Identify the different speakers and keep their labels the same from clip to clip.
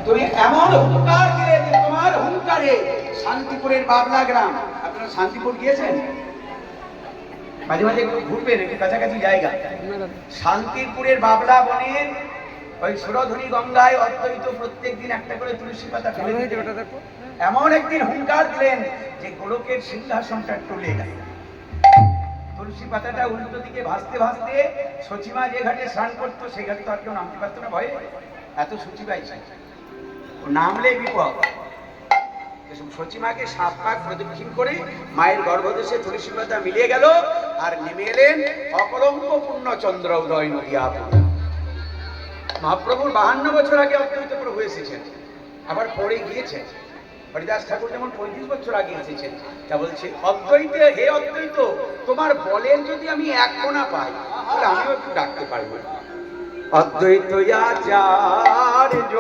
Speaker 1: তুমি এমন হুঙ্কার দিলে যে তোমার হুঙ্কারে শান্তিপুরের বাবলা গ্রাম, আপনারা শান্তিপুর গিয়েছেন? মাঝে মাঝে একটু ঘুরবেন, একটু কাছাকাছি জায়গা। শান্তিপুরের বাবলা বনের ওই সুরধনী গঙ্গায় অদ্বৈত প্রত্যেক দিন একটা করে তুলসী পাতা ফেলে দিতেন। এমন একদিন হুঙ্কার দিলেন যে গোলকের সিংহাসনটা টলে গেল। তুলসী পাতাটা উল্টো দিকে ভাসতে ভাসতে সচিমা যে ঘাটে স্নান করতো সেই ঘাটে তো আর কেউ নামতে পারতো না ভয়ে, এত সূচি পাইছে, নামলে বিপদ। সচিমাকে 7 পাক প্রদক্ষিণ করে মায়ের গর্ভদেশে তুলসী পাতা মিলিয়ে গেল আর নেমে এলেন অকলঙ্ক পূর্ণচন্দ্র উদয় নদিয়া। মহাপ্রভুর 52 বছর আগে অদ্বৈত প্রভু এসেছেন, আবার পরে গিয়েছেন। হরিদাস ঠাকুর যেমন 35 বছর আগে এসেছেন। তা বলছে অদ্বৈত, হে অদ্বৈত, তোমার বলের যদি আমি এক কোণা পাই তাহলে আমিও একটু ডাকতে পারবো। অদ্বৈত আচার্য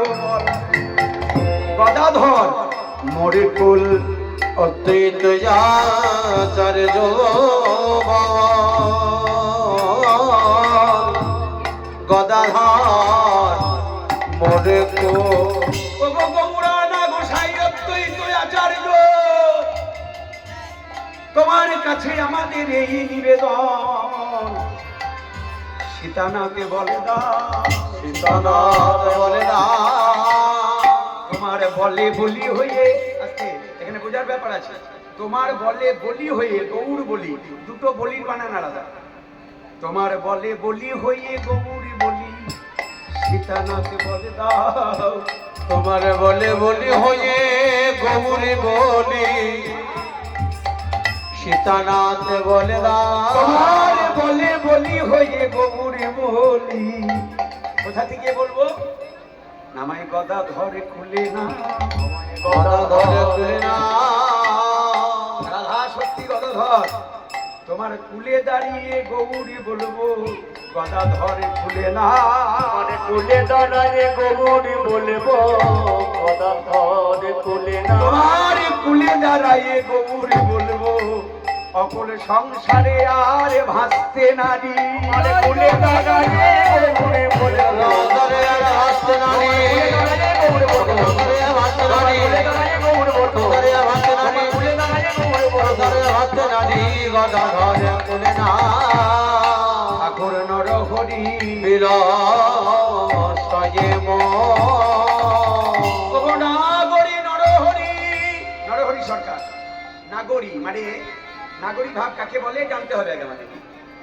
Speaker 1: গদাধর মোরে কুল,
Speaker 2: অদ্বৈত আচার্য গদাধর মোরে কুল।
Speaker 1: তোমার কাছে আমাদের এই নিবেদন, সীতানাথে বলে দাও,
Speaker 2: সীতানাথ বলে না,
Speaker 1: তোমার বলে বলি হয়ে আজকে এখানে বোঝার ব্যাপার আছে। তোমার বলে বলি হয়ে, গৌর বলি, দুটো বলির বানান আলাদা। তোমার বলে বলি হয়ে গৌর বলি, সীতানাথে বলে দাও।
Speaker 2: তোমার বলে বলি হয়ে গৌরী বলি, সীতানাথ বলে দাও।
Speaker 1: তোমার বলে বলি হয়ে গৌর বলি, কোথা থেকে বলবো? নামাই গদা ধরে খুলে না,
Speaker 2: গদাধর খুলে না,
Speaker 1: রাধা সত্যি গদাধর, তোমার কুলে দাঁড়িয়ে গৌরী বলবো, গদা ধরে খুলে না,
Speaker 2: কুলে দাঁড়ায় গৌরী বলবো, গদাধর খুলে না।
Speaker 1: তোমার কুলে দাঁড়াইয়ে গৌরী বলবো, অকল সংসারে আর ভাসতে নারী। কুলে দাঁড়াইয়ে গৌরী বলবো,
Speaker 2: ধরে আর হাসতে নারী, ধরে হাসতে নারী, ধরে হাসতে নারী, ধরে হাসতে নারী, গদাধর খুলে না।
Speaker 1: ঠাকুর নরহরি
Speaker 2: বিলয়ে
Speaker 1: নাগরী নরহরি, নরহরি সরকার। নাগরী মানে নাগরী ভাব কাকে বলে জানতে হবে আগে আমাদের।